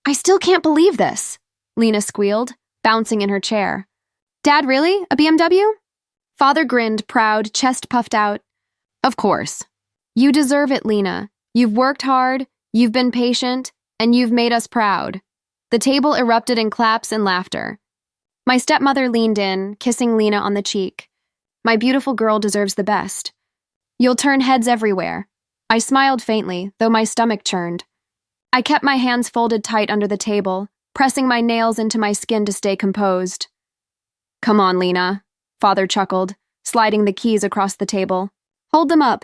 I still can't believe this, Lena squealed, bouncing in her chair. Dad, really? A BMW? Father grinned, proud, chest puffed out. Of course. You deserve it, Lena. You've worked hard, you've been patient, and you've made us proud. The table erupted in claps and laughter. My stepmother leaned in, kissing Lena on the cheek. My beautiful girl deserves the best. You'll turn heads everywhere. I smiled faintly, though my stomach churned. I kept my hands folded tight under the table, pressing my nails into my skin to stay composed. Come on, Lena, Father chuckled, sliding the keys across the table. Hold them up.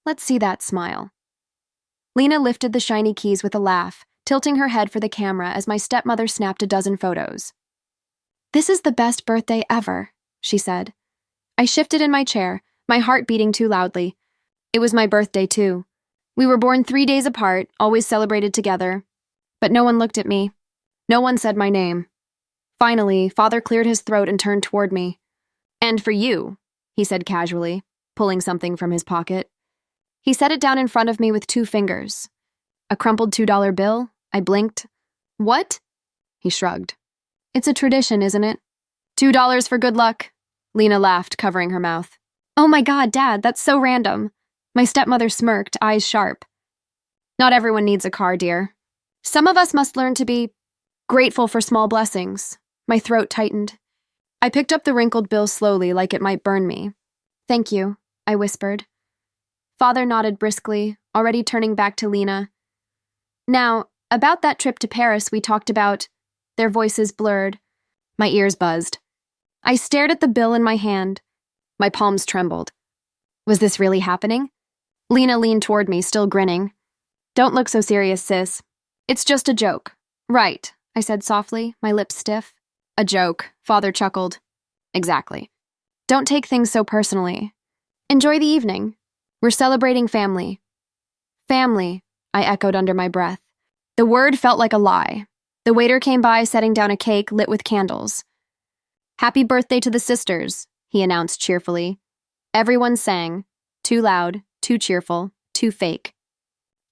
Let's see that smile. Lena lifted the shiny keys with a laugh, tilting her head for the camera as my stepmother snapped a dozen photos. This is the best birthday ever, she said. I shifted in my chair, my heart beating too loudly. It was my birthday, too. We were born 3 days apart, always celebrated together. But no one looked at me. No one said my name. Finally, Father cleared his throat and turned toward me. And for you, he said casually, pulling something from his pocket. He set it down in front of me with 2 fingers. A crumpled $2 bill. I blinked. What? He shrugged. It's a tradition, isn't it? $2 for good luck. Lena laughed, covering her mouth. Oh my God, Dad, that's so random. My stepmother smirked, eyes sharp. Not everyone needs a car, dear. Some of us must learn to be grateful for small blessings. My throat tightened. I picked up the wrinkled bill slowly, like it might burn me. Thank you, I whispered. Father nodded briskly, already turning back to Lena. Now, about that trip to Paris we talked about. Their voices blurred. My ears buzzed. I stared at the bill in my hand. My palms trembled. Was this really happening? Lena leaned toward me, still grinning. Don't look so serious, sis. It's just a joke. Right, I said softly, my lips stiff. A joke, Father chuckled. Exactly. Don't take things so personally. Enjoy the evening. We're celebrating family. Family, I echoed under my breath. The word felt like a lie. The waiter came by, setting down a cake lit with candles. Happy birthday to the sisters, he announced cheerfully. Everyone sang. Too loud, too cheerful, too fake.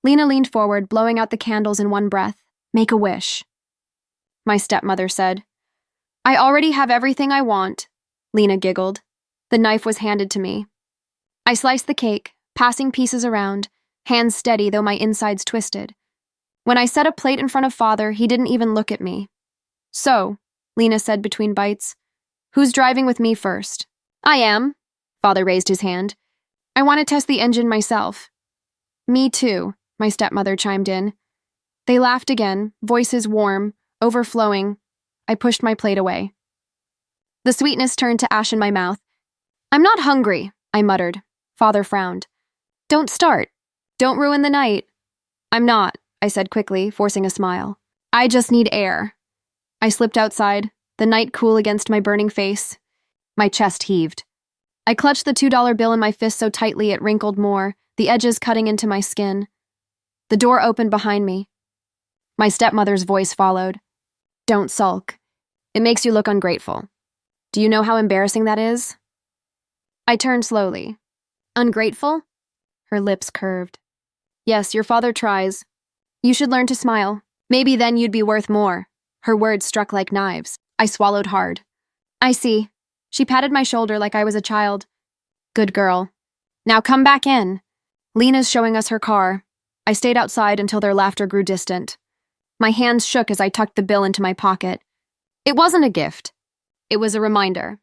Lena leaned forward, blowing out the candles in one breath. Make a wish. My stepmother said. I already have everything I want, Lena giggled. The knife was handed to me. I sliced the cake, passing pieces around, hands steady though my insides twisted. When I set a plate in front of Father, he didn't even look at me. So, Lena said between bites, who's driving with me first? I am. Father raised his hand. I want to test the engine myself. Me too, my stepmother chimed in. They laughed again, voices warm, overflowing. I pushed my plate away. The sweetness turned to ash in my mouth. I'm not hungry, I muttered. Father frowned. Don't start. Don't ruin the night. I'm not, I said quickly, forcing a smile. I just need air. I slipped outside, the night cool against my burning face. My chest heaved. I clutched the $2 bill in my fist so tightly it wrinkled more, the edges cutting into my skin. The door opened behind me. My stepmother's voice followed. Don't sulk. It makes you look ungrateful. Do you know how embarrassing that is? I turned slowly. Ungrateful? Her lips curved. Yes, your father tries. You should learn to smile. Maybe then you'd be worth more. Her words struck like knives. I swallowed hard. I see. She patted my shoulder like I was a child. Good girl. Now come back in. Lena's showing us her car. I stayed outside until their laughter grew distant. My hands shook as I tucked the bill into my pocket. It wasn't a gift. It was a reminder.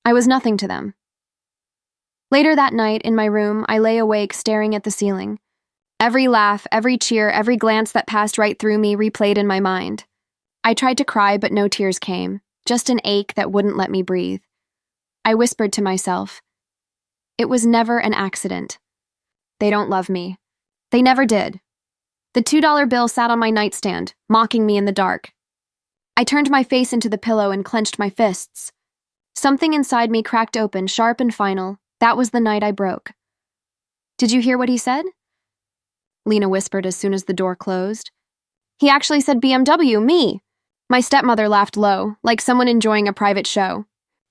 I was nothing to them. Later that night, in my room, I lay awake staring at the ceiling. Every laugh, every cheer, every glance that passed right through me replayed in my mind. I tried to cry, but no tears came, just an ache that wouldn't let me breathe. I whispered to myself, it was never an accident. They don't love me. They never did. The $2 bill sat on my nightstand, mocking me in the dark. I turned my face into the pillow and clenched my fists. Something inside me cracked open, sharp and final. That was the night I broke. Did you hear what he said? Lena whispered as soon as the door closed. He actually said BMW, me. My stepmother laughed low, like someone enjoying a private show.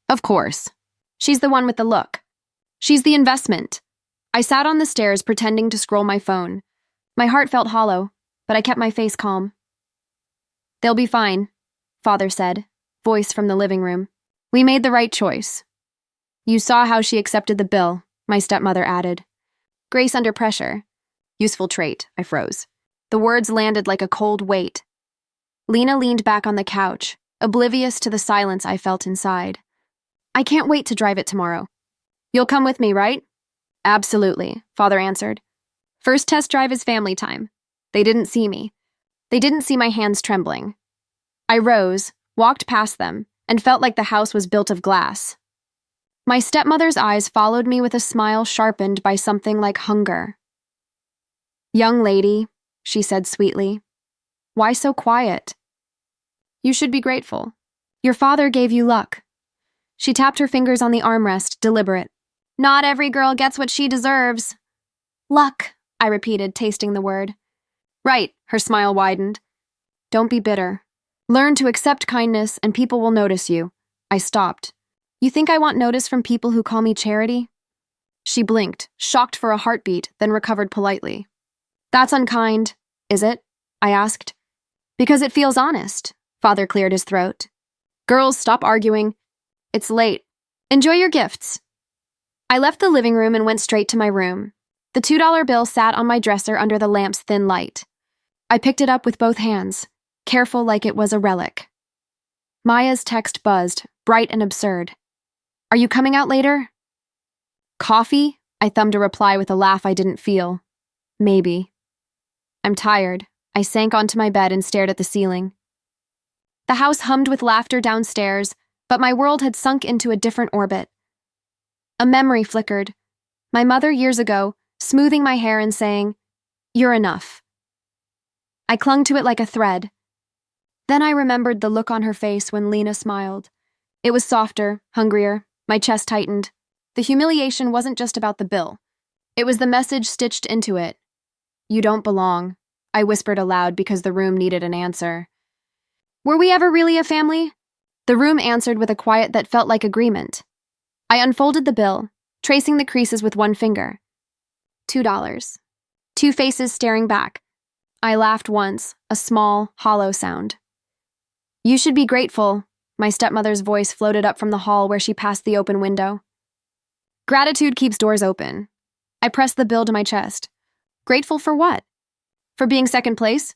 Of course. She's the one with the look. She's the investment. I sat on the stairs pretending to scroll my phone. My heart felt hollow, but I kept my face calm. They'll be fine, Father said, voice from the living room. We made the right choice. You saw how she accepted the bill, my stepmother added. Grace under pressure. Useful trait, I froze. The words landed like a cold weight. Lena leaned back on the couch, oblivious to the silence I felt inside. I can't wait to drive it tomorrow. You'll come with me, right? Absolutely, Father answered. First test drive is family time. They didn't see me. They didn't see my hands trembling. I rose, walked past them, and felt like the house was built of glass. My stepmother's eyes followed me with a smile sharpened by something like hunger. Young lady, she said sweetly, why so quiet? You should be grateful. Your father gave you luck. She tapped her fingers on the armrest, deliberate. Not every girl gets what she deserves. Luck, I repeated, tasting the word. Right, her smile widened. Don't be bitter. Learn to accept kindness and people will notice you. I stopped. You think I want notice from people who call me Charity? She blinked, shocked for a heartbeat, then recovered politely. That's unkind, is it? I asked. Because it feels honest. Father cleared his throat. Girls, stop arguing. It's late. Enjoy your gifts. I left the living room and went straight to my room. The $2 bill sat on my dresser under the lamp's thin light. I picked it up with both hands, careful like it was a relic. Maya's text buzzed, bright and absurd. Are you coming out later? Coffee? I thumbed a reply with a laugh I didn't feel. Maybe. I'm tired. I sank onto my bed and stared at the ceiling. The house hummed with laughter downstairs, but my world had sunk into a different orbit. A memory flickered. My mother years ago, smoothing my hair and saying, "You're enough." I clung to it like a thread. Then I remembered the look on her face when Lena smiled. It was softer, hungrier, my chest tightened. The humiliation wasn't just about the bill. It was the message stitched into it. You don't belong, I whispered aloud because the room needed an answer. Were we ever really a family? The room answered with a quiet that felt like agreement. I unfolded the bill, tracing the creases with one finger. $2. Two faces staring back. I laughed once, a small, hollow sound. You should be grateful, my stepmother's voice floated up from the hall where she passed the open window. Gratitude keeps doors open. I pressed the bill to my chest. Grateful for what? For being second place?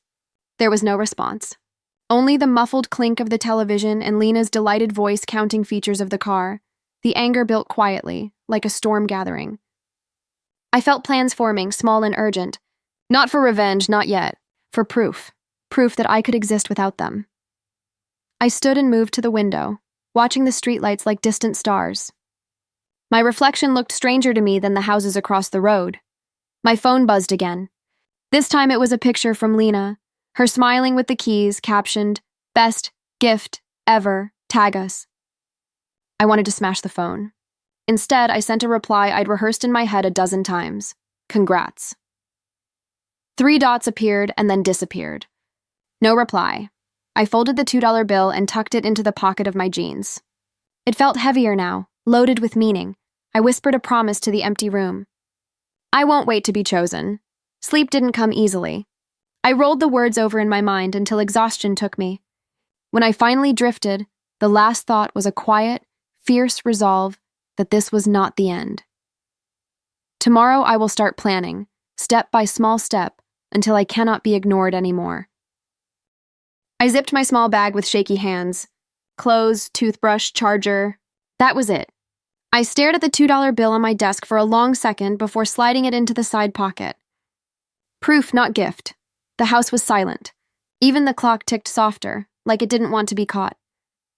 There was no response. Only the muffled clink of the television and Lena's delighted voice counting features of the car. The anger built quietly, like a storm gathering. I felt plans forming, small and urgent. Not for revenge, not yet. For proof. Proof that I could exist without them. I stood and moved to the window, watching the streetlights like distant stars. My reflection looked stranger to me than the houses across the road. My phone buzzed again. This time it was a picture from Lena, her smiling with the keys, captioned, "Best gift ever, tag us." I wanted to smash the phone. Instead, I sent a reply I'd rehearsed in my head a dozen times. Congrats. 3 dots appeared and then disappeared. No reply. I folded the $2 bill and tucked it into the pocket of my jeans. It felt heavier now, loaded with meaning. I whispered a promise to the empty room. I won't wait to be chosen. Sleep didn't come easily. I rolled the words over in my mind until exhaustion took me. When I finally drifted, the last thought was a quiet, fierce resolve that this was not the end. Tomorrow I will start planning, step by small step, until I cannot be ignored anymore. I zipped my small bag with shaky hands. Clothes, toothbrush, charger. That was it. I stared at the $2 bill on my desk for a long second before sliding it into the side pocket. Proof, not gift. The house was silent. Even the clock ticked softer, like it didn't want to be caught.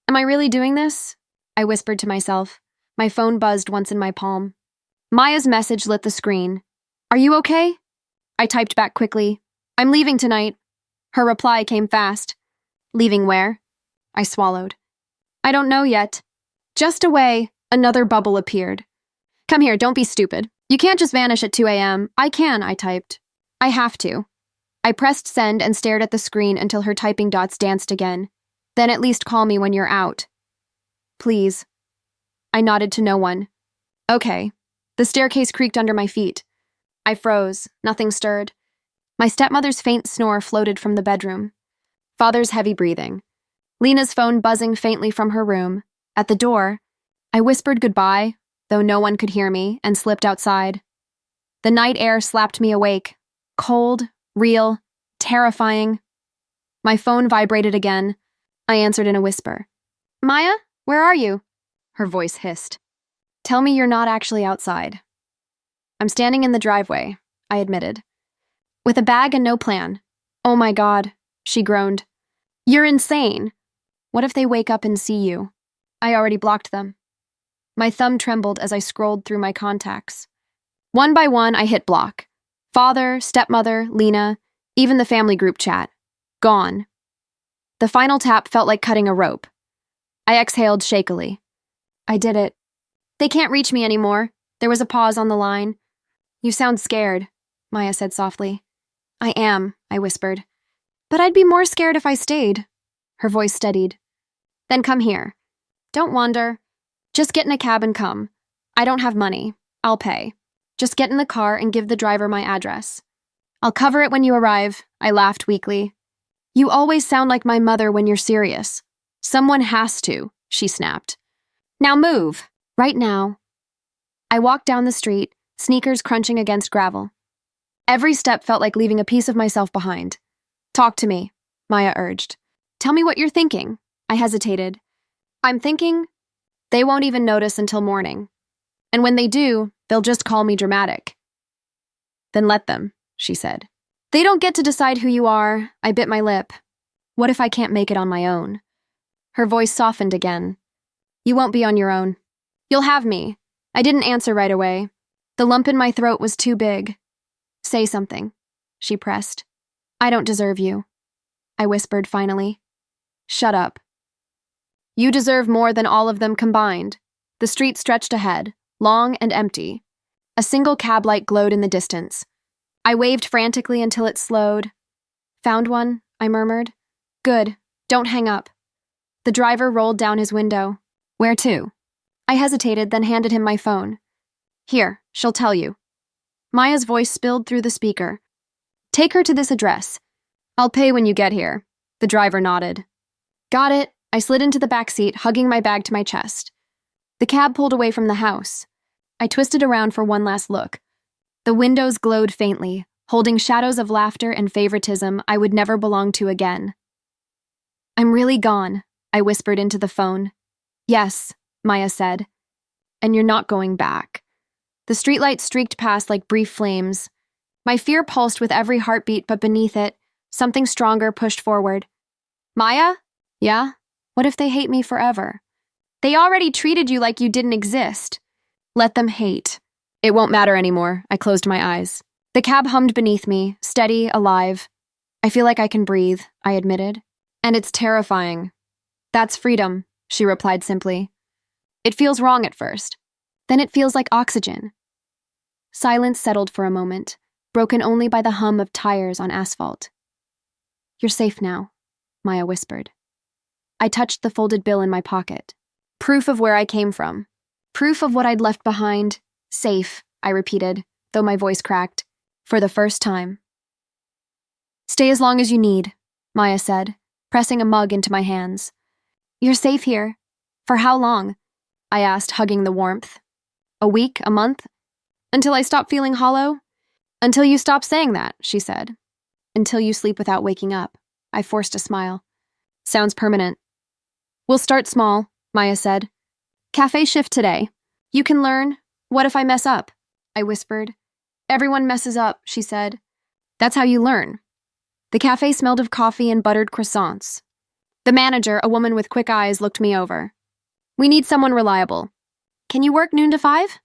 Am I really doing this? I whispered to myself. My phone buzzed once in my palm. Maya's message lit the screen. Are you okay? I typed back quickly. I'm leaving tonight. Her reply came fast. Leaving where? I swallowed. I don't know yet. Just away, another bubble appeared. Come here, don't be stupid. You can't just vanish at 2 a.m. I can, I typed. I have to. I pressed send and stared at the screen until her typing dots danced again. Then at least call me when you're out. Please. I nodded to no one. Okay. The staircase creaked under my feet. I froze. Nothing stirred. My stepmother's faint snore floated from the bedroom. Father's heavy breathing. Lena's phone buzzing faintly from her room. At the door, I whispered goodbye, though no one could hear me, and slipped outside. The night air slapped me awake. Cold, real, terrifying. My phone vibrated again. I answered in a whisper. Maya, where are you? Her voice hissed. Tell me you're not actually outside. I'm standing in the driveway, I admitted. With a bag and no plan. Oh my God, she groaned. You're insane. What if they wake up and see you? I already blocked them. My thumb trembled as I scrolled through my contacts. One by one, I hit block. Father, stepmother, Lena, even the family group chat. Gone. The final tap felt like cutting a rope. I exhaled shakily. I did it. They can't reach me anymore. There was a pause on the line. You sound scared, Maya said softly. I am, I whispered. But I'd be more scared if I stayed. Her voice steadied. Then come here. Don't wander. Just get in a cab and come. I don't have money. I'll pay. Just get in the car and give the driver my address. I'll cover it when you arrive, I laughed weakly. You always sound like my mother when you're serious. Someone has to, she snapped. Now move, right now. I walked down the street, sneakers crunching against gravel. Every step felt like leaving a piece of myself behind. Talk to me, Maya urged. Tell me what you're thinking. I hesitated. I'm thinking they won't even notice until morning. And when they do, they'll just call me dramatic. Then let them, she said. They don't get to decide who you are, I bit my lip. What if I can't make it on my own? Her voice softened again. You won't be on your own. You'll have me. I didn't answer right away. The lump in my throat was too big. Say something, she pressed. I don't deserve you, I whispered finally. Shut up. You deserve more than all of them combined. The street stretched ahead, long and empty. A single cab light glowed in the distance. I waved frantically until it slowed. Found one, I murmured. Good, don't hang up. The driver rolled down his window. Where to? I hesitated, then handed him my phone. Here, she'll tell you. Maya's voice spilled through the speaker. Take her to this address. I'll pay when you get here. The driver nodded. Got it. I slid into the back seat, hugging my bag to my chest. The cab pulled away from the house. I twisted around for one last look. The windows glowed faintly, holding shadows of laughter and favoritism I would never belong to again. I'm really gone, I whispered into the phone. Yes, Maya said. And you're not going back. The streetlight streaked past like brief flames. My fear pulsed with every heartbeat, but beneath it, something stronger pushed forward. Maya? Yeah? What if they hate me forever? They already treated you like you didn't exist. Let them hate. It won't matter anymore, I closed my eyes. The cab hummed beneath me, steady, alive. I feel like I can breathe, I admitted. And it's terrifying. That's freedom, she replied simply. It feels wrong at first. Then it feels like oxygen. Silence settled for a moment, broken only by the hum of tires on asphalt. You're safe now, Maya whispered. I touched the folded bill in my pocket. Proof of where I came from. Proof of what I'd left behind. Safe, I repeated, though my voice cracked, for the first time. Stay as long as you need, Maya said, pressing a mug into my hands. You're safe here. For how long? I asked, hugging the warmth. A week, a month? Until I stop feeling hollow? Until you stop saying that, she said. Until you sleep without waking up. I forced a smile. Sounds permanent. We'll start small, Maya said. Cafe shift today. You can learn. What if I mess up? I whispered. Everyone messes up, she said. That's how you learn. The cafe smelled of coffee and buttered croissants. The manager, a woman with quick eyes, looked me over. We need someone reliable. Can you work noon to 5?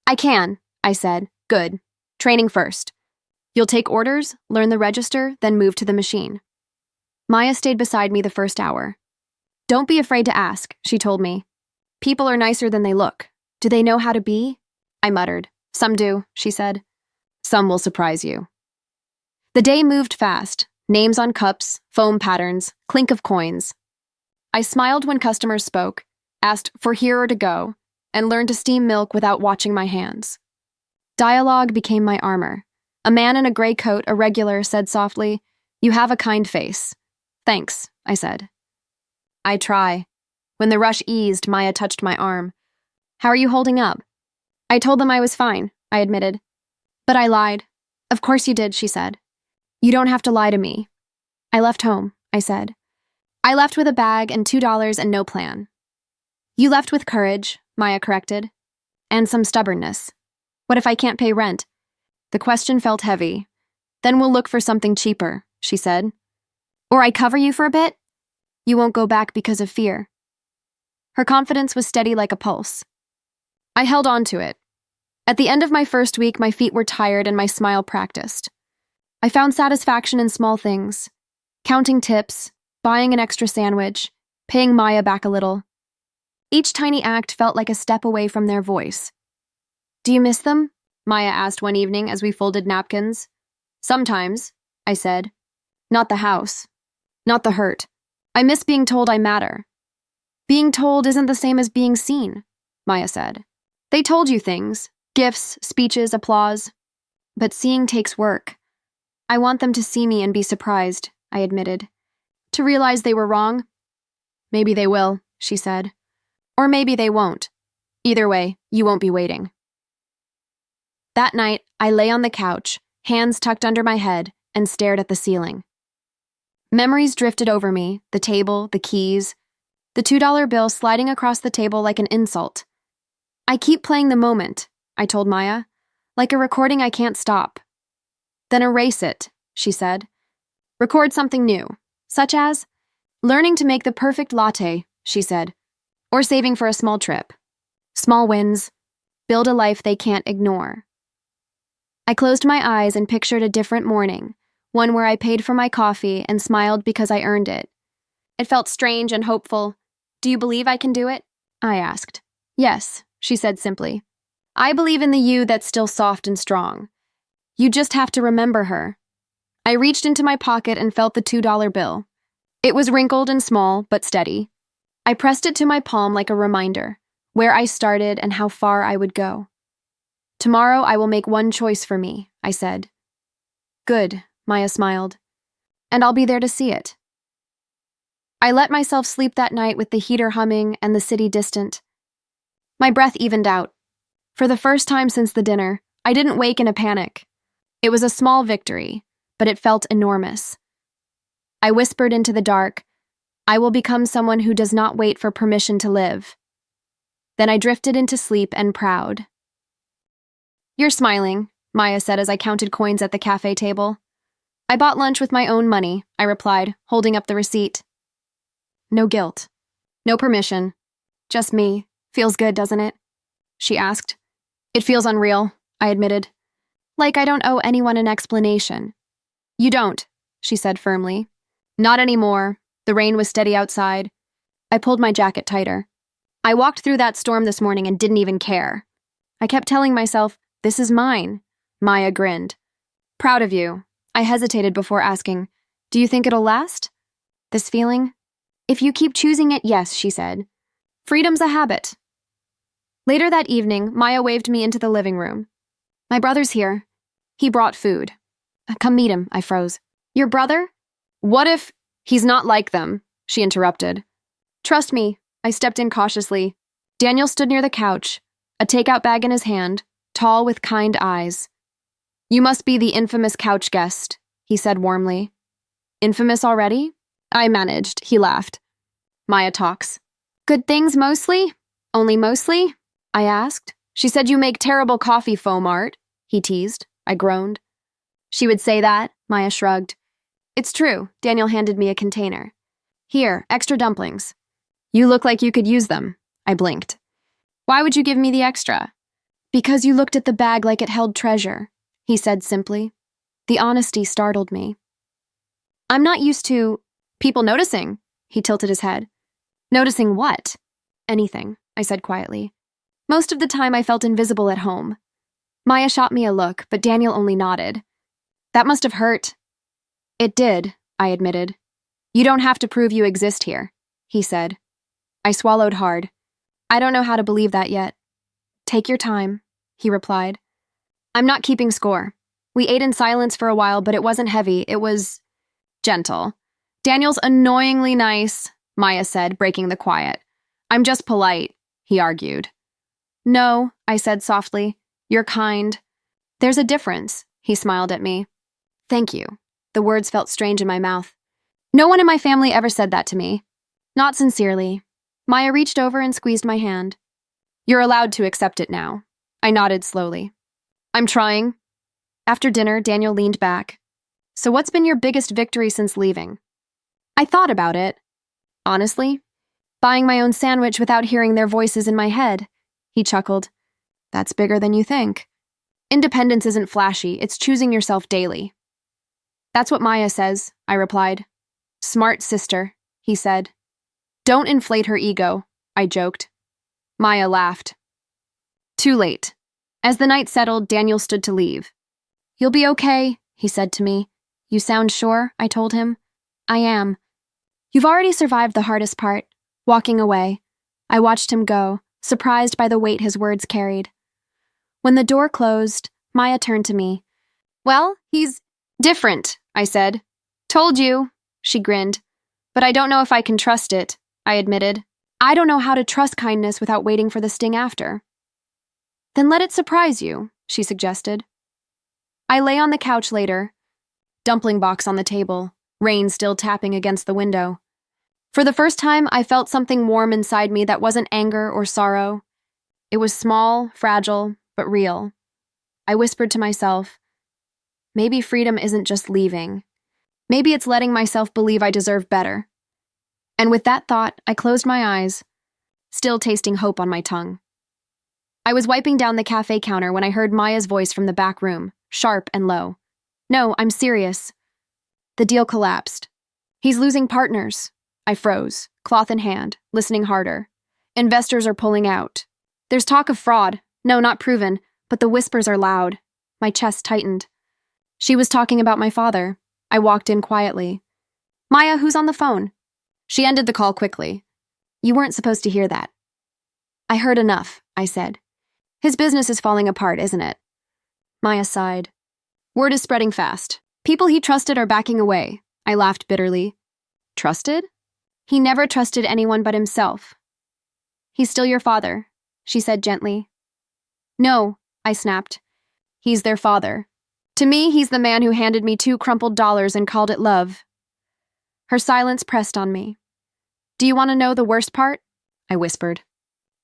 I can, I said. Good. Training first. You'll take orders, learn the register, then move to the machine. Maya stayed beside me the first hour. Don't be afraid to ask, she told me. People are nicer than they look. Do they know how to be? I muttered. Some do, she said. Some will surprise you. The day moved fast. Names on cups, foam patterns, clink of coins. I smiled when customers spoke, asked for here or to go, and learned to steam milk without watching my hands. Dialogue became my armor. A man in a gray coat, a regular, said softly, You have a kind face. Thanks, I said. I try. When the rush eased, Maya touched my arm. How are you holding up? I told them I was fine, I admitted. But I lied. Of course you did, she said. You don't have to lie to me. I left home, I said. I left with a bag and $2 and no plan. You left with courage, Maya corrected. And some stubbornness. What if I can't pay rent? The question felt heavy. Then we'll look for something cheaper, she said. Or I cover you for a bit? You won't go back because of fear. Her confidence was steady like a pulse. I held on to it. At the end of my first week, my feet were tired and my smile practiced. I found satisfaction in small things. Counting tips, buying an extra sandwich, paying Maya back a little. Each tiny act felt like a step away from their voice. Do you miss them? Maya asked one evening as we folded napkins. Sometimes, I said. Not the house. Not the hurt. I miss being told I matter. Being told isn't the same as being seen, Maya said. They told you things, gifts, speeches, applause. But seeing takes work. I want them to see me and be surprised, I admitted. To realize they were wrong. Maybe they will, she said. Or maybe they won't. Either way, you won't be waiting. That night, I lay on the couch, hands tucked under my head, and stared at the ceiling. Memories drifted over me, the table, the keys, the $2 bill sliding across the table like an insult. I keep playing the moment, I told Maya, like a recording I can't stop. Then erase it, she said. Record something new, such as learning to make the perfect latte, she said, or saving for a small trip. Small wins, build a life they can't ignore. I closed my eyes and pictured a different morning, one where I paid for my coffee and smiled because I earned it. It felt strange and hopeful. Do you believe I can do it? I asked. Yes, she said simply. I believe in the you that's still soft and strong. You just have to remember her. I reached into my pocket and felt the $2 bill. It was wrinkled and small, but steady. I pressed it to my palm like a reminder, where I started and how far I would go. Tomorrow I will make one choice for me, I said. Good, Maya smiled. And I'll be there to see it. I let myself sleep that night with the heater humming and the city distant. My breath evened out. For the first time since the dinner, I didn't wake in a panic. It was a small victory, but it felt enormous. I whispered into the dark, I will become someone who does not wait for permission to live. Then I drifted into sleep and proud. You're smiling, Maya said as I counted coins at the cafe table. I bought lunch with my own money, I replied, holding up the receipt. No guilt. No permission. Just me. Feels good, doesn't it? She asked. It feels unreal, I admitted. Like I don't owe anyone an explanation. You don't, she said firmly. Not anymore. The rain was steady outside. I pulled my jacket tighter. I walked through that storm this morning and didn't even care. I kept telling myself, this is mine. Maya grinned. Proud of you. I hesitated before asking, do you think it'll last? This feeling? If you keep choosing it, yes, she said. Freedom's a habit. Later that evening, Maya waved me into the living room. My brother's here. He brought food. Come meet him, I froze. Your brother? What if he's not like them? She interrupted. Trust me, I stepped in cautiously. Daniel stood near the couch, a takeout bag in his hand, tall with kind eyes. You must be the infamous couch guest, he said warmly. Infamous already? I managed, he laughed. Maya talks. Good things mostly? Only mostly? I asked. She said you make terrible coffee foam art, he teased. I groaned. She would say that, Maya shrugged. It's true, Daniel handed me a container. Here, extra dumplings. You look like you could use them, I blinked. Why would you give me the extra? Because you looked at the bag like it held treasure, he said simply. The honesty startled me. I'm not used to people noticing, he tilted his head. Noticing what? Anything, I said quietly. Most of the time I felt invisible at home. Maya shot me a look, but Daniel only nodded. That must have hurt. It did, I admitted. You don't have to prove you exist here, he said. I swallowed hard. I don't know how to believe that yet. Take your time, he replied. I'm not keeping score. We ate in silence for a while, but it wasn't heavy, it was gentle. Daniel's annoyingly nice, Maya said, breaking the quiet. I'm just polite, he argued. No, I said softly. You're kind. There's a difference, he smiled at me. Thank you. The words felt strange in my mouth. No one in my family ever said that to me. Not sincerely. Maya reached over and squeezed my hand. You're allowed to accept it now. I nodded slowly. I'm trying. After dinner, Daniel leaned back. So what's been your biggest victory since leaving? I thought about it. Honestly, buying my own sandwich without hearing their voices in my head. He chuckled. That's bigger than you think. Independence isn't flashy, it's choosing yourself daily. That's what Maya says, I replied. Smart sister, he said. Don't inflate her ego, I joked. Maya laughed. Too late. As the night settled, Daniel stood to leave. You'll be okay, he said to me. You sound sure, I told him. I am. You've already survived the hardest part, walking away. I watched him go, surprised by the weight his words carried. When the door closed, Maya turned to me. Well, he's different, I said. Told you, she grinned. But I don't know if I can trust it, I admitted. I don't know how to trust kindness without waiting for the sting after. Then let it surprise you, she suggested. I lay on the couch later, dumpling box on the table, rain still tapping against the window. For the first time, I felt something warm inside me that wasn't anger or sorrow. It was small, fragile, but real. I whispered to myself, maybe freedom isn't just leaving. Maybe it's letting myself believe I deserve better. And with that thought, I closed my eyes, still tasting hope on my tongue. I was wiping down the cafe counter when I heard Maya's voice from the back room, sharp and low. No, I'm serious. The deal collapsed. He's losing partners. I froze, cloth in hand, listening harder. Investors are pulling out. There's talk of fraud. No, not proven, but the whispers are loud. My chest tightened. She was talking about my father. I walked in quietly. Maya, who's on the phone? She ended the call quickly. You weren't supposed to hear that. I heard enough, I said. His business is falling apart, isn't it? Maya sighed. Word is spreading fast. People he trusted are backing away. I laughed bitterly. Trusted? He never trusted anyone but himself. He's still your father, she said gently. No, I snapped. He's their father. To me, he's the man who handed me $2 crumpled and called it love. Her silence pressed on me. Do you want to know the worst part? I whispered.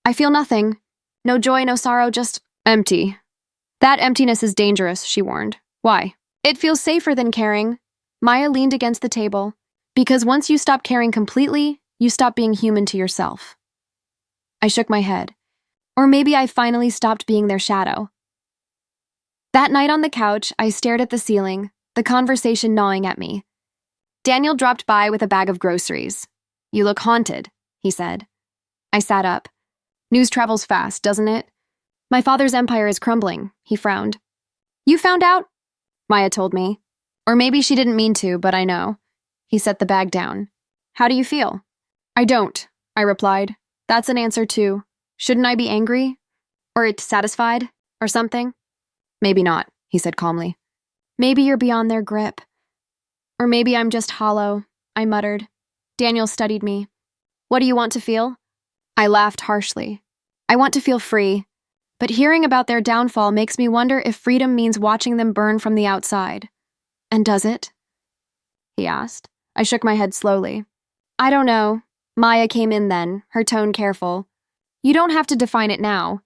I feel nothing. No joy, no sorrow, just empty. That emptiness is dangerous, she warned. Why? It feels safer than caring. Maya leaned against the table. Because once you stop caring completely, you stop being human to yourself. I shook my head. Or maybe I finally stopped being their shadow. That night on the couch, I stared at the ceiling, the conversation gnawing at me. Daniel dropped by with a bag of groceries. You look haunted, he said. I sat up. News travels fast, doesn't it? My father's empire is crumbling, he frowned. You found out? Maya told me. Or maybe she didn't mean to, but I know. He set the bag down. How do you feel? I don't, I replied. That's an answer too. Shouldn't I be angry? Or satisfied? Or something? Maybe not, he said calmly. Maybe you're beyond their grip. Or maybe I'm just hollow, I muttered. Daniel studied me. What do you want to feel? I laughed harshly. I want to feel free. But hearing about their downfall makes me wonder if freedom means watching them burn from the outside. And does it? He asked. I shook my head slowly. I don't know. Maya came in then, her tone careful. You don't have to define it now.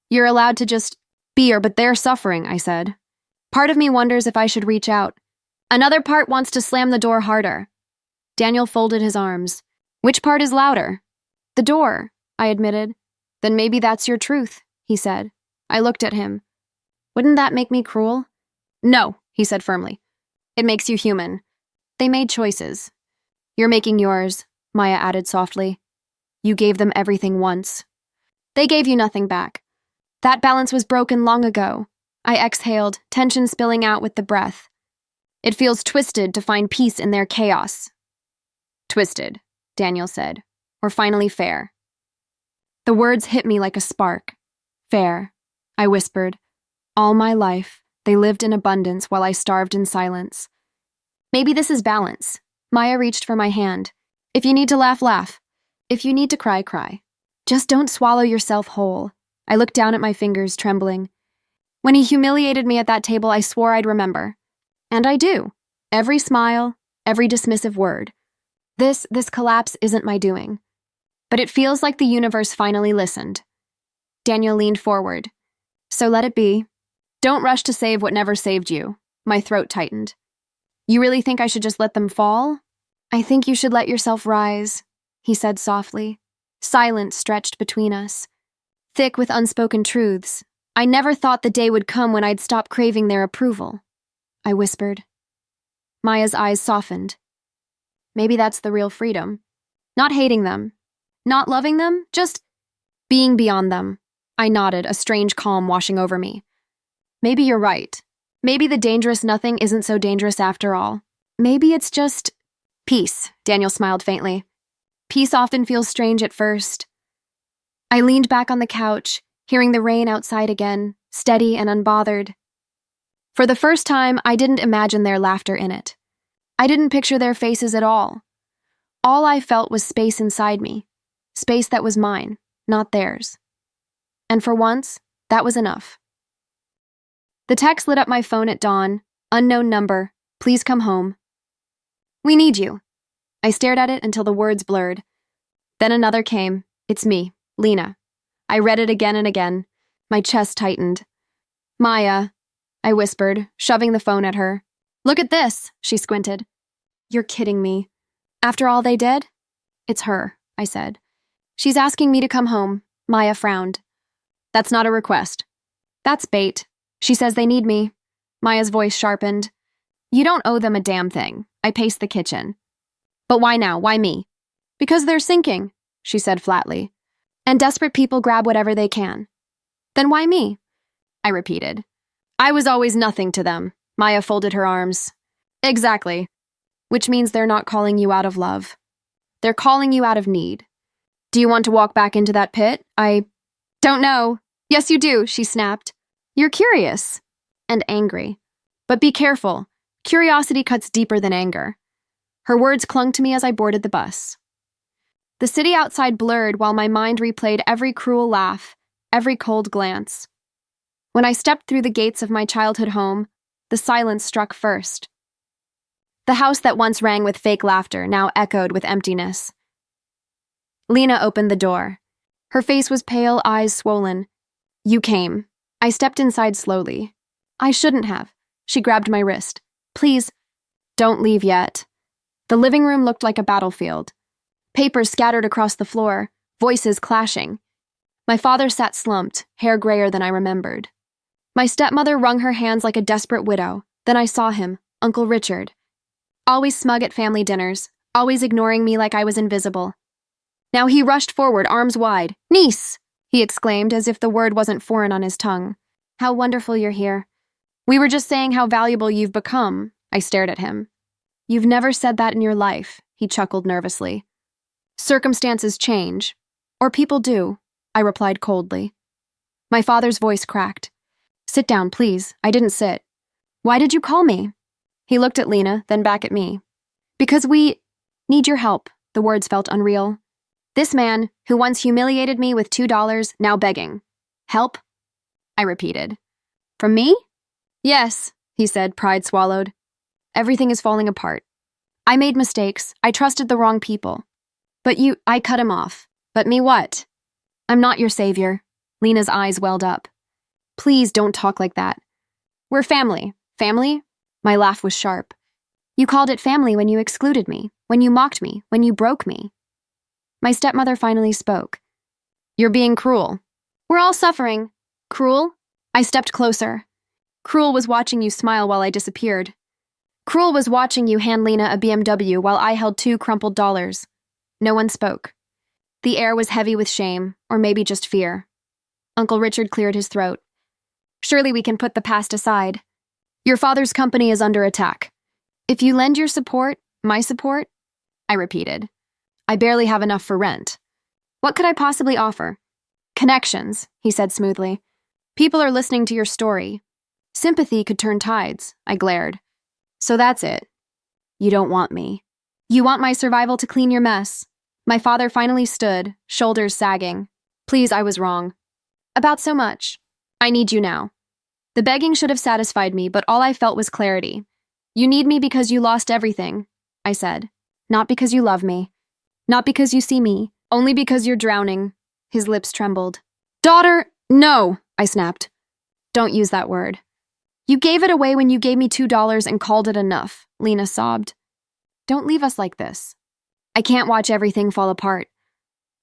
You're allowed to just be, but they're suffering, I said. Part of me wonders if I should reach out. Another part wants to slam the door harder. Daniel folded his arms. Which part is louder? The door, I admitted. Then maybe that's your truth, he said. I looked at him. Wouldn't that make me cruel? No, he said firmly. It makes you human. They made choices. You're making yours, Maya added softly. You gave them everything once. They gave you nothing back. That balance was broken long ago. I exhaled, tension spilling out with the breath. It feels twisted to find peace in their chaos. Twisted, Daniel said, or finally fair. The words hit me like a spark. Fair, I whispered. All my life, they lived in abundance while I starved in silence. Maybe this is balance. Maya reached for my hand. If you need to laugh, laugh. If you need to cry, cry. Just don't swallow yourself whole. I looked down at my fingers, trembling. When he humiliated me at that table, I swore I'd remember. And I do. Every smile, every dismissive word. This collapse isn't my doing. But it feels like the universe finally listened. Daniel leaned forward. So let it be. Don't rush to save what never saved you. My throat tightened. You really think I should just let them fall? I think you should let yourself rise, he said softly. Silence stretched between us, thick with unspoken truths. I never thought the day would come when I'd stop craving their approval. I whispered. Maya's eyes softened. Maybe that's the real freedom. Not hating them. Not loving them, just being beyond them. I nodded, a strange calm washing over me. Maybe you're right. Maybe the dangerous nothing isn't so dangerous after all. Maybe it's just peace, Daniel smiled faintly. Peace often feels strange at first. I leaned back on the couch, hearing the rain outside again, steady and unbothered. For the first time, I didn't imagine their laughter in it. I didn't picture their faces at all. All I felt was space inside me, space that was mine, not theirs. And for once, that was enough. The text lit up my phone at dawn. Unknown number. Please come home. We need you. I stared at it until the words blurred. Then another came. It's me, Lena. I read it again and again. My chest tightened. Maya, I whispered, shoving the phone at her. Look at this, she squinted. You're kidding me. After all they did? It's her, I said. She's asking me to come home. Maya frowned. That's not a request. That's bait. She says they need me. Maya's voice sharpened. You don't owe them a damn thing. I paced the kitchen. But why now? Why me? Because they're sinking, she said flatly. And desperate people grab whatever they can. Then why me? I repeated. I was always nothing to them. Maya folded her arms. Exactly. Which means they're not calling you out of love. They're calling you out of need. Do you want to walk back into that pit? I don't know. Yes, you do, she snapped. You're curious. And angry. But be careful. Curiosity cuts deeper than anger. Her words clung to me as I boarded the bus. The city outside blurred while my mind replayed every cruel laugh, every cold glance. When I stepped through the gates of my childhood home, the silence struck first. The house that once rang with fake laughter now echoed with emptiness. Lena opened the door. Her face was pale, eyes swollen. You came. I stepped inside slowly. I shouldn't have. She grabbed my wrist. Please, don't leave yet. The living room looked like a battlefield. Papers scattered across the floor, voices clashing. My father sat slumped, hair grayer than I remembered. My stepmother wrung her hands like a desperate widow. Then I saw him, Uncle Richard. Always smug at family dinners, always ignoring me like I was invisible. Now he rushed forward, arms wide. Niece! He exclaimed as if the word wasn't foreign on his tongue. How wonderful you're here. We were just saying how valuable you've become. I stared at him. You've never said that in your life, he chuckled nervously. Circumstances change. Or people do, I replied coldly. My father's voice cracked. Sit down, please. I didn't sit. Why did you call me? He looked at Lena, then back at me. Because we need your help, the words felt unreal. This man, who once humiliated me with $2, now begging. Help? I repeated. From me? Yes, he said, pride swallowed. Everything is falling apart. I made mistakes. I trusted the wrong people. But I cut him off. But me what? I'm not your savior. Lena's eyes welled up. Please don't talk like that. We're family. Family? My laugh was sharp. You called it family when you excluded me, when you mocked me, when you broke me. My stepmother finally spoke. You're being cruel. We're all suffering. Cruel? I stepped closer. Cruel was watching you smile while I disappeared. Cruel was watching you hand Lena a BMW while I held $2 crumpled dollars. No one spoke. The air was heavy with shame, or maybe just fear. Uncle Richard cleared his throat. Surely we can put the past aside. Your father's company is under attack. If you lend your support, my support, I repeated. I barely have enough for rent. What could I possibly offer? Connections, he said smoothly. People are listening to your story. Sympathy could turn tides, I glared. So that's it. You don't want me. You want my survival to clean your mess. My father finally stood, shoulders sagging. Please, I was wrong. About so much. I need you now. The begging should have satisfied me, but all I felt was clarity. You need me because you lost everything, I said. Not because you love me. Not because you see me. Only because you're drowning. His lips trembled. Daughter, no, I snapped. Don't use that word. You gave it away when you gave me $2 and called it enough, Lena sobbed. Don't leave us like this. I can't watch everything fall apart.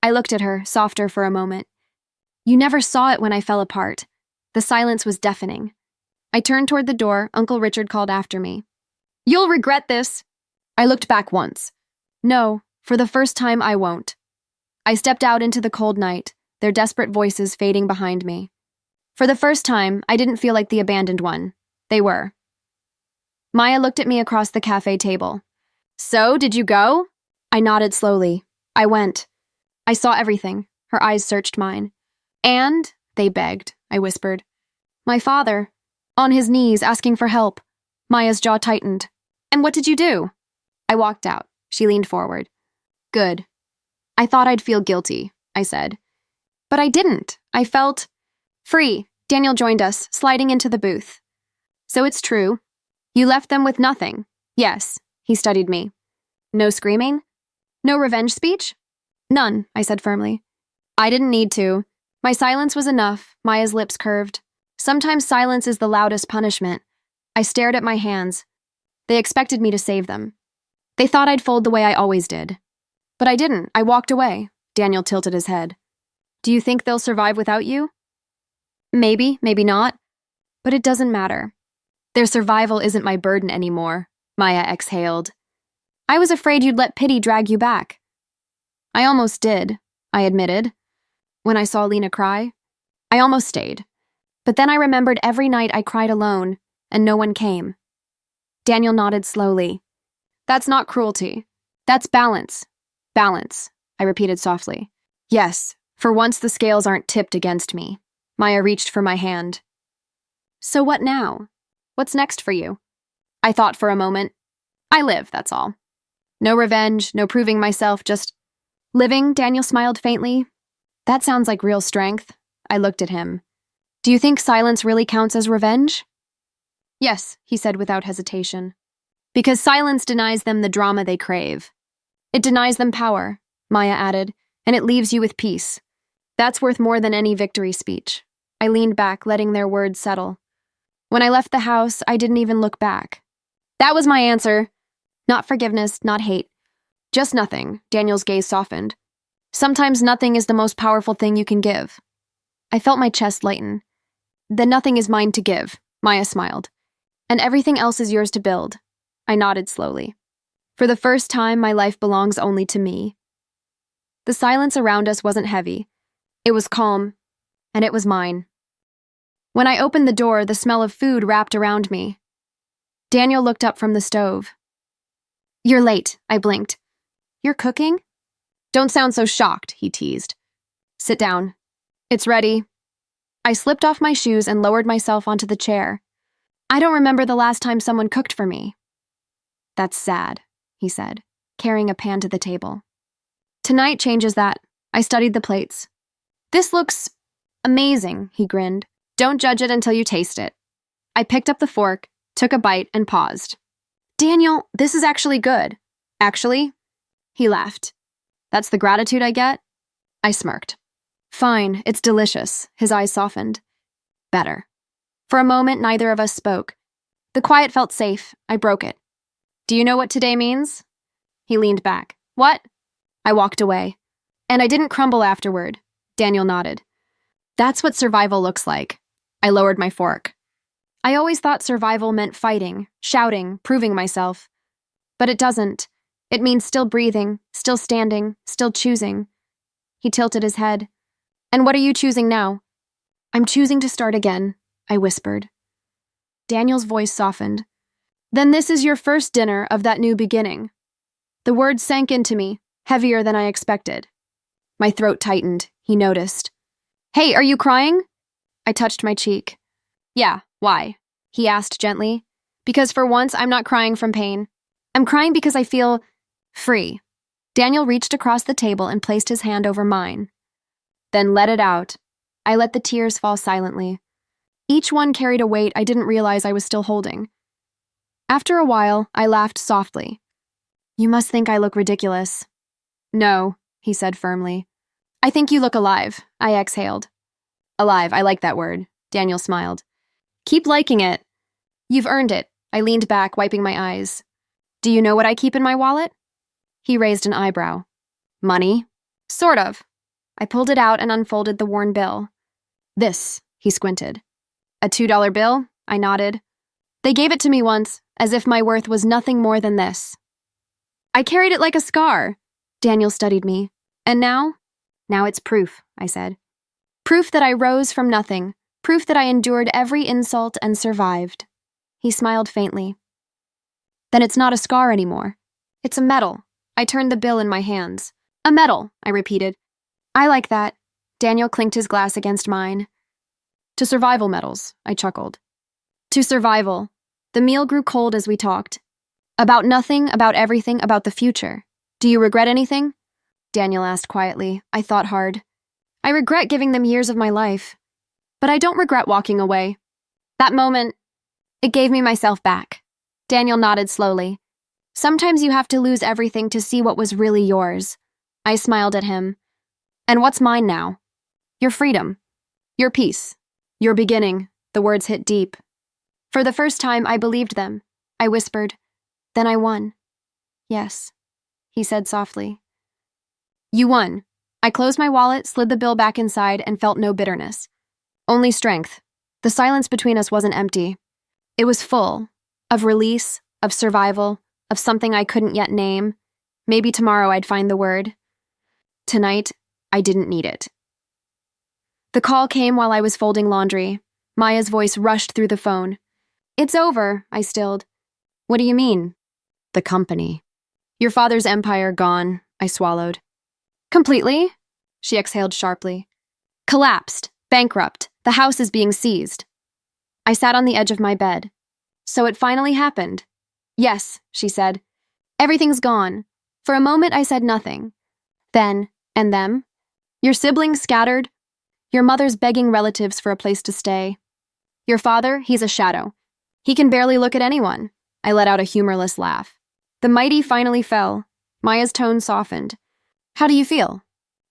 I looked at her, softer for a moment. You never saw it when I fell apart. The silence was deafening. I turned toward the door. Uncle Richard called after me. You'll regret this. I looked back once. No, for the first time I won't. I stepped out into the cold night, their desperate voices fading behind me. For the first time, I didn't feel like the abandoned one. They were. Maya looked at me across the cafe table. So, did you go? I nodded slowly. I went. I saw everything. Her eyes searched mine. And, they begged, I whispered. My father, on his knees, asking for help. Maya's jaw tightened. And what did you do? I walked out. She leaned forward. Good. I thought I'd feel guilty, I said. But I didn't. I felt free. Daniel joined us, sliding into the booth. So it's true. You left them with nothing. Yes, he studied me. No screaming? No revenge speech? None, I said firmly. I didn't need to. My silence was enough. Maya's lips curved. Sometimes silence is the loudest punishment. I stared at my hands. They expected me to save them. They thought I'd fold the way I always did. But I didn't. I walked away. Daniel tilted his head. Do you think they'll survive without you? Maybe, maybe not. But it doesn't matter. Their survival isn't my burden anymore, Maya exhaled. I was afraid you'd let pity drag you back. I almost did, I admitted. When I saw Lena cry, I almost stayed. But then I remembered every night I cried alone, and no one came. Daniel nodded slowly. That's not cruelty. That's balance. Balance, I repeated softly. Yes, for once the scales aren't tipped against me. Maya reached for my hand. So what now? What's next for you? I thought for a moment. I live, that's all. No revenge, no proving myself, just living, Daniel smiled faintly. That sounds like real strength. I looked at him. Do you think silence really counts as revenge? Yes, he said without hesitation. Because silence denies them the drama they crave. It denies them power, Maya added, and it leaves you with peace. That's worth more than any victory speech. I leaned back, letting their words settle. When I left the house, I didn't even look back. That was my answer. Not forgiveness, not hate. Just nothing, Daniel's gaze softened. Sometimes nothing is the most powerful thing you can give. I felt my chest lighten. Then nothing is mine to give, Maya smiled. And everything else is yours to build. I nodded slowly. For the first time, my life belongs only to me. The silence around us wasn't heavy. It was calm, and it was mine. When I opened the door, the smell of food wrapped around me. Daniel looked up from the stove. You're late, I blinked. You're cooking? Don't sound so shocked, he teased. Sit down. It's ready. I slipped off my shoes and lowered myself onto the chair. I don't remember the last time someone cooked for me. That's sad, he said, carrying a pan to the table. Tonight changes that. I studied the plates. This looks amazing, he grinned. Don't judge it until you taste it. I picked up the fork, took a bite, and paused. Daniel, this is actually good. Actually? He laughed. That's the gratitude I get? I smirked. Fine, it's delicious. His eyes softened. Better. For a moment, neither of us spoke. The quiet felt safe. I broke it. Do you know what today means? He leaned back. What? I walked away. And I didn't crumble afterward. Daniel nodded. That's what survival looks like. I lowered my fork. I always thought survival meant fighting, shouting, proving myself. But it doesn't. It means still breathing, still standing, still choosing. He tilted his head. And what are you choosing now? I'm choosing to start again, I whispered. Daniel's voice softened. Then this is your first dinner of that new beginning. The words sank into me, heavier than I expected. My throat tightened. He noticed. Hey, are you crying? I touched my cheek. Yeah, why? He asked gently. Because for once, I'm not crying from pain. I'm crying because I feel Free. Daniel reached across the table and placed his hand over mine. Then let it out. I let the tears fall silently. Each one carried a weight I didn't realize I was still holding. After a while, I laughed softly. You must think I look ridiculous. No, he said firmly. I think you look alive, I exhaled. Alive, I like that word, Daniel smiled. Keep liking it. You've earned it, I leaned back, wiping my eyes. Do you know what I keep in my wallet? He raised an eyebrow. Money? Sort of. I pulled it out and unfolded the worn bill. This, he squinted. A $2 bill? I nodded. They gave it to me once, as if my worth was nothing more than this. I carried it like a scar. Daniel studied me. And now? Now it's proof, I said. Proof that I rose from nothing. Proof that I endured every insult and survived. He smiled faintly. Then it's not a scar anymore. It's a medal. I turned the bill in my hands. A medal, I repeated. I like that. Daniel clinked his glass against mine. To survival medals, I chuckled. To survival. The meal grew cold as we talked. About nothing, about everything, about the future. Do you regret anything? Daniel asked quietly. I thought hard. I regret giving them years of my life. But I don't regret walking away. That moment, it gave me myself back. Daniel nodded slowly. Sometimes you have to lose everything to see what was really yours. I smiled at him. And what's mine now? Your freedom. Your peace. Your beginning. The words hit deep. For the first time, I believed them. I whispered. Then I won. Yes, he said softly. You won. I closed my wallet, slid the bill back inside, and felt no bitterness. Only strength. The silence between us wasn't empty. It was full. Of release, of survival, of something I couldn't yet name. Maybe tomorrow I'd find the word. Tonight, I didn't need it. The call came while I was folding laundry. Maya's voice rushed through the phone. It's over, I stilled. What do you mean? The company. Your father's empire gone, I swallowed. Completely? She exhaled sharply. Collapsed. Bankrupt. The house is being seized. I sat on the edge of my bed. So it finally happened. Yes, she said. Everything's gone. For a moment, I said nothing. Then, and them? Your siblings scattered. Your mother's begging relatives for a place to stay. Your father, he's a shadow. He can barely look at anyone. I let out a humorless laugh. The mighty finally fell. Maya's tone softened. How do you feel?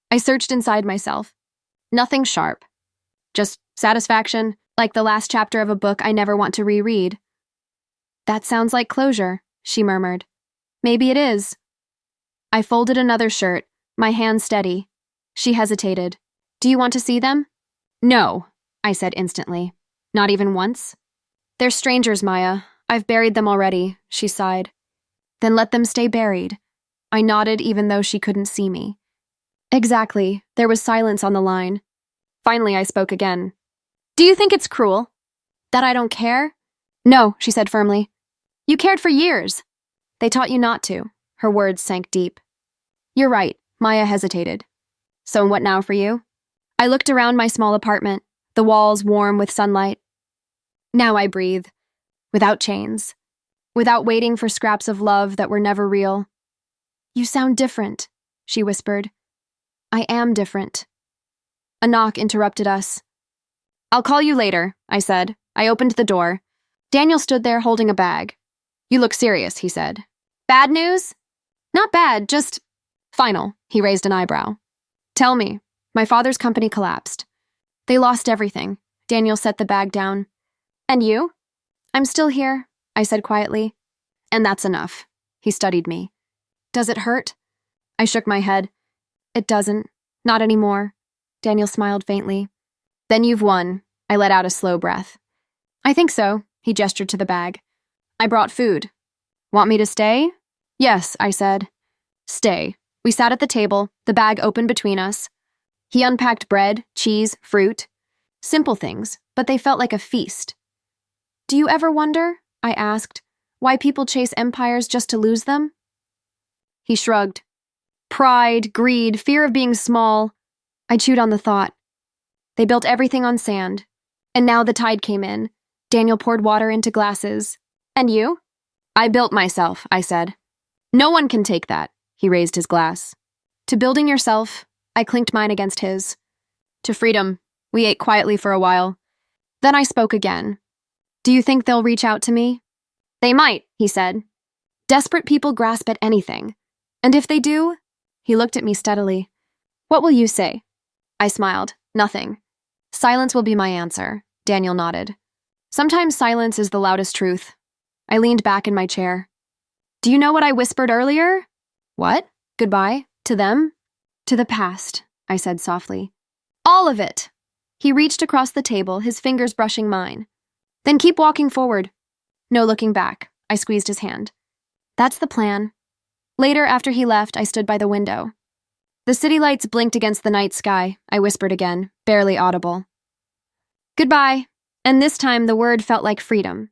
I searched inside myself. Nothing sharp. Just satisfaction, like the last chapter of a book I never want to reread. That sounds like closure, she murmured. Maybe it is. I folded another shirt, my hand steady. She hesitated. Do you want to see them? No, I said instantly. Not even once? They're strangers, Maya. I've buried them already, she sighed. Then let them stay buried. I nodded even though she couldn't see me. Exactly. There was silence on the line. Finally, I spoke again. Do you think it's cruel? That I don't care? No, she said firmly. You cared for years. They taught you not to. Her words sank deep. You're right, Maya hesitated. So what now for you? I looked around my small apartment, the walls warm with sunlight. Now I breathe, without chains, without waiting for scraps of love that were never real. You sound different, she whispered. I am different. A knock interrupted us. I'll call you later, I said. I opened the door. Daniel stood there holding a bag. You look serious, he said. Bad news? Not bad, just final. He raised an eyebrow. Tell me. My father's company collapsed. They lost everything. Daniel set the bag down. And you? I'm still here, I said quietly. And that's enough. He studied me. Does it hurt? I shook my head. It doesn't. Not anymore. Daniel smiled faintly. Then you've won. I let out a slow breath. I think so. He gestured to the bag. I brought food. Want me to stay? Yes, I said. Stay. We sat at the table, the bag open between us. He unpacked bread, cheese, fruit. Simple things, but they felt like a feast. Do you ever wonder, I asked, why people chase empires just to lose them? He shrugged. Pride, greed, fear of being small. I chewed on the thought. They built everything on sand. And now the tide came in. Daniel poured water into glasses. And you? I built myself, I said. No one can take that, he raised his glass. To building yourself, I clinked mine against his. To freedom, we ate quietly for a while. Then I spoke again. Do you think they'll reach out to me? They might, he said. Desperate people grasp at anything. And if they do, he looked at me steadily. What will you say? I smiled. Nothing. Silence will be my answer, Daniel nodded. Sometimes silence is the loudest truth. I leaned back in my chair. Do you know what I whispered earlier? What? Goodbye? To them? To the past, I said softly. All of it! He reached across the table, his fingers brushing mine. Then keep walking forward. No looking back. I squeezed his hand. That's the plan. Later, after he left, I stood by the window. The city lights blinked against the night sky, I whispered again, barely audible. Goodbye. And this time the word felt like freedom.